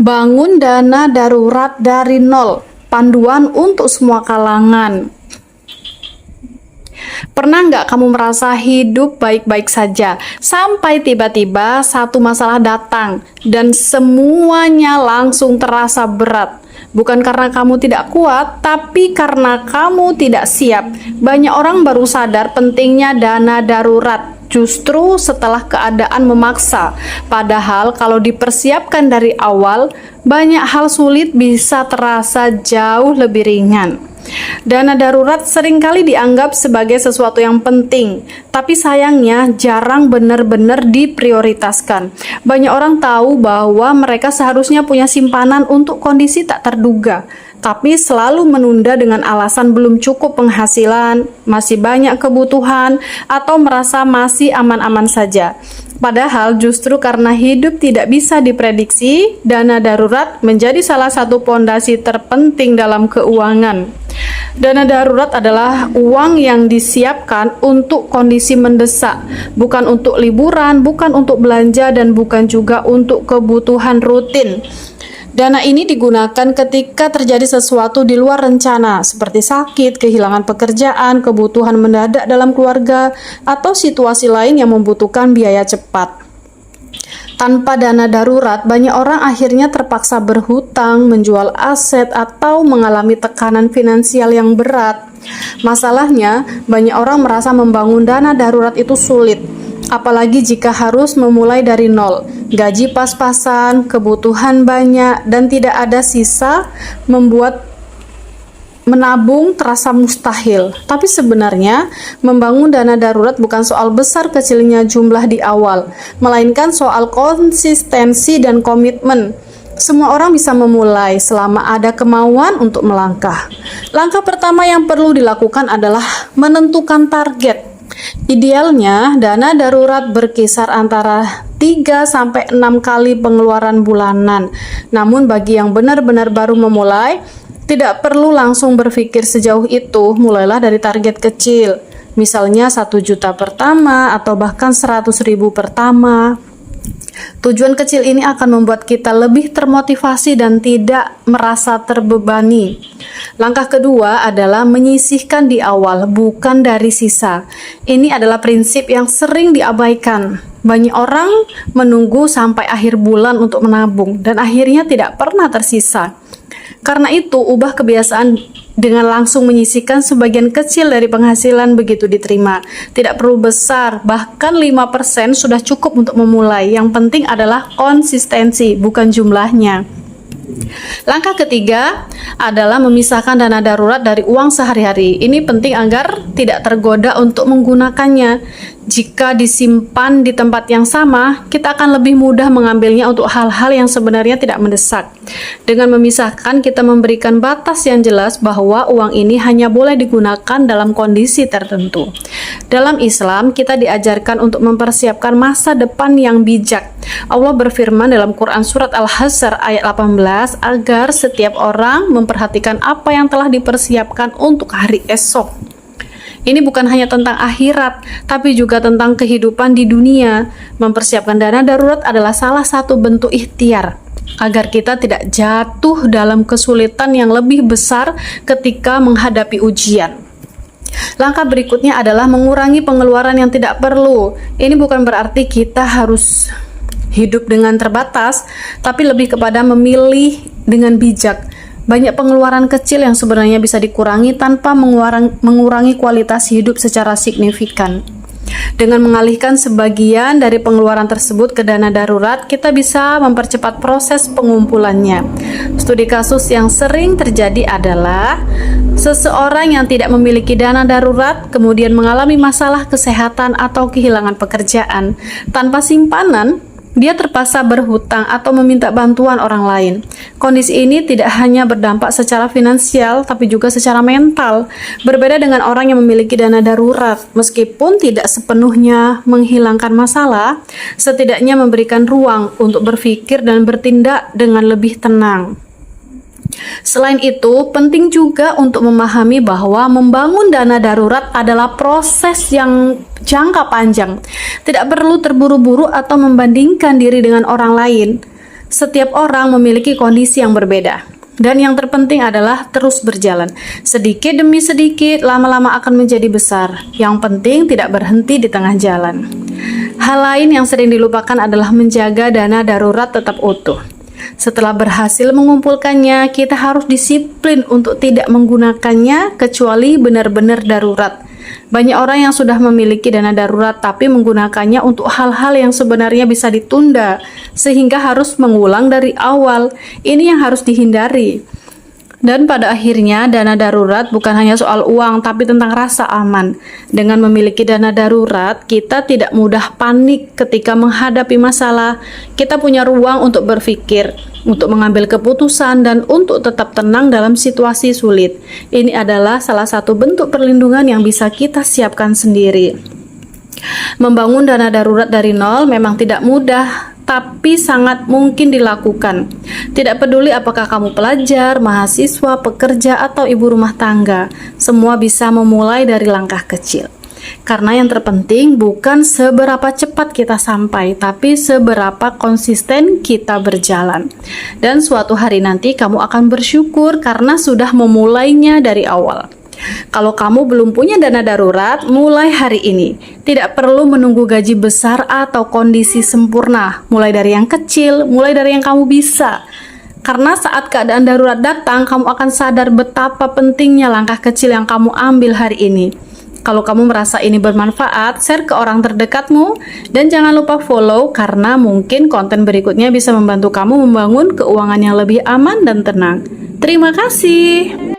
Bangun dana darurat dari nol, panduan untuk semua kalangan. Pernah nggak kamu merasa hidup baik-baik saja, sampai tiba-tiba satu masalah datang dan semuanya langsung terasa berat? Bukan karena kamu tidak kuat, tapi karena kamu tidak siap. Banyak orang baru sadar pentingnya dana darurat justru setelah keadaan memaksa. Padahal kalau dipersiapkan dari awal, banyak hal sulit bisa terasa jauh lebih ringan. Dana darurat seringkali dianggap sebagai sesuatu yang penting, tapi sayangnya jarang benar-benar diprioritaskan. Banyak orang tahu bahwa mereka seharusnya punya simpanan untuk kondisi tak terduga, tapi selalu menunda dengan alasan belum cukup penghasilan, masih banyak kebutuhan, atau merasa masih aman-aman saja. Padahal justru karena hidup tidak bisa diprediksi, dana darurat menjadi salah satu pondasi terpenting dalam keuangan. Dana darurat adalah uang yang disiapkan untuk kondisi mendesak, bukan untuk liburan, bukan untuk belanja, dan bukan juga untuk kebutuhan rutin. Dana ini digunakan ketika terjadi sesuatu di luar rencana, seperti sakit, kehilangan pekerjaan, kebutuhan mendadak dalam keluarga, atau situasi lain yang membutuhkan biaya cepat. Tanpa dana darurat, banyak orang akhirnya terpaksa berhutang, menjual aset, atau mengalami tekanan finansial yang berat. Masalahnya, banyak orang merasa membangun dana darurat itu sulit, apalagi jika harus memulai dari nol. Gaji pas-pasan, kebutuhan banyak, dan tidak ada sisa membuat menabung terasa mustahil. Tapi sebenarnya membangun dana darurat bukan soal besar kecilnya jumlah di awal, melainkan soal konsistensi dan komitmen. Semua orang bisa memulai selama ada kemauan untuk melangkah. Langkah pertama yang perlu dilakukan adalah menentukan target. Idealnya, dana darurat berkisar antara 3-6 kali pengeluaran bulanan. Namun bagi yang benar-benar baru memulai, tidak perlu langsung berpikir sejauh itu, mulailah dari target kecil. Misalnya 1 juta pertama atau bahkan 100.000 pertama. Tujuan kecil ini akan membuat kita lebih termotivasi dan tidak merasa terbebani. Langkah kedua adalah menyisihkan di awal, bukan dari sisa. Ini adalah prinsip yang sering diabaikan. Banyak orang menunggu sampai akhir bulan untuk menabung dan akhirnya tidak pernah tersisa. Karena itu, ubah kebiasaan dengan langsung menyisihkan sebagian kecil dari penghasilan begitu diterima. Tidak perlu besar, bahkan 5% sudah cukup untuk memulai. Yang penting adalah konsistensi, bukan jumlahnya. Langkah ketiga adalah memisahkan dana darurat dari uang sehari-hari. Ini penting agar tidak tergoda untuk menggunakannya. Jika disimpan di tempat yang sama, kita akan lebih mudah mengambilnya untuk hal-hal yang sebenarnya tidak mendesak. Dengan memisahkan, kita memberikan batas yang jelas bahwa uang ini hanya boleh digunakan dalam kondisi tertentu. Dalam Islam, kita diajarkan untuk mempersiapkan masa depan yang bijak. Allah berfirman dalam Quran Surat Al-Hasr ayat 18 agar setiap orang memperhatikan apa yang telah dipersiapkan untuk hari esok. Ini bukan hanya tentang akhirat, tapi juga tentang kehidupan di dunia. Mempersiapkan dana darurat adalah salah satu bentuk ikhtiar agar kita tidak jatuh dalam kesulitan yang lebih besar ketika menghadapi ujian. Langkah berikutnya adalah mengurangi pengeluaran yang tidak perlu. Ini bukan berarti kita harus hidup dengan terbatas, tapi lebih kepada memilih dengan bijak. Banyak pengeluaran kecil yang sebenarnya bisa dikurangi tanpa mengurangi kualitas hidup secara signifikan. Dengan mengalihkan sebagian dari pengeluaran tersebut ke dana darurat, kita bisa mempercepat proses pengumpulannya. Studi kasus yang sering terjadi adalah seseorang yang tidak memiliki dana darurat kemudian mengalami masalah kesehatan atau kehilangan pekerjaan. Tanpa simpanan, dia terpaksa berhutang atau meminta bantuan orang lain. Kondisi ini tidak hanya berdampak secara finansial, tapi juga secara mental. Berbeda dengan orang yang memiliki dana darurat, meskipun tidak sepenuhnya menghilangkan masalah, setidaknya memberikan ruang untuk berpikir dan bertindak dengan lebih tenang. Selain itu, penting juga untuk memahami bahwa membangun dana darurat adalah proses yang jangka panjang. Tidak perlu terburu-buru atau membandingkan diri dengan orang lain. Setiap orang memiliki kondisi yang berbeda. Dan yang terpenting adalah terus berjalan. Sedikit demi sedikit, lama-lama akan menjadi besar. Yang penting tidak berhenti di tengah jalan. Hal lain yang sering dilupakan adalah menjaga dana darurat tetap utuh. Setelah berhasil mengumpulkannya, kita harus disiplin untuk tidak menggunakannya kecuali benar-benar darurat. Banyak orang yang sudah memiliki dana darurat tapi menggunakannya untuk hal-hal yang sebenarnya bisa ditunda, sehingga harus mengulang dari awal. Ini yang harus dihindari. Dan pada akhirnya dana darurat bukan hanya soal uang tapi tentang rasa aman. Dengan memiliki dana darurat, kita tidak mudah panik ketika menghadapi masalah. Kita punya ruang untuk berpikir, untuk mengambil keputusan, dan untuk tetap tenang dalam situasi sulit. Ini adalah salah satu bentuk perlindungan yang bisa kita siapkan sendiri. Membangun dana darurat dari nol memang tidak mudah, tapi sangat mungkin dilakukan. Tidak peduli apakah kamu pelajar, mahasiswa, pekerja, atau ibu rumah tangga, semua bisa memulai dari langkah kecil. Karena yang terpenting bukan seberapa cepat kita sampai, tapi seberapa konsisten kita berjalan. Dan suatu hari nanti kamu akan bersyukur karena sudah memulainya dari awal. Kalau kamu belum punya dana darurat, mulai hari ini. Tidak perlu menunggu gaji besar atau kondisi sempurna. Mulai dari yang kecil, mulai dari yang kamu bisa. Karena saat keadaan darurat datang, kamu akan sadar betapa pentingnya langkah kecil yang kamu ambil hari ini. Kalau kamu merasa ini bermanfaat, share ke orang terdekatmu. Dan jangan lupa follow, karena mungkin konten berikutnya bisa membantu kamu membangun keuangan yang lebih aman dan tenang. Terima kasih.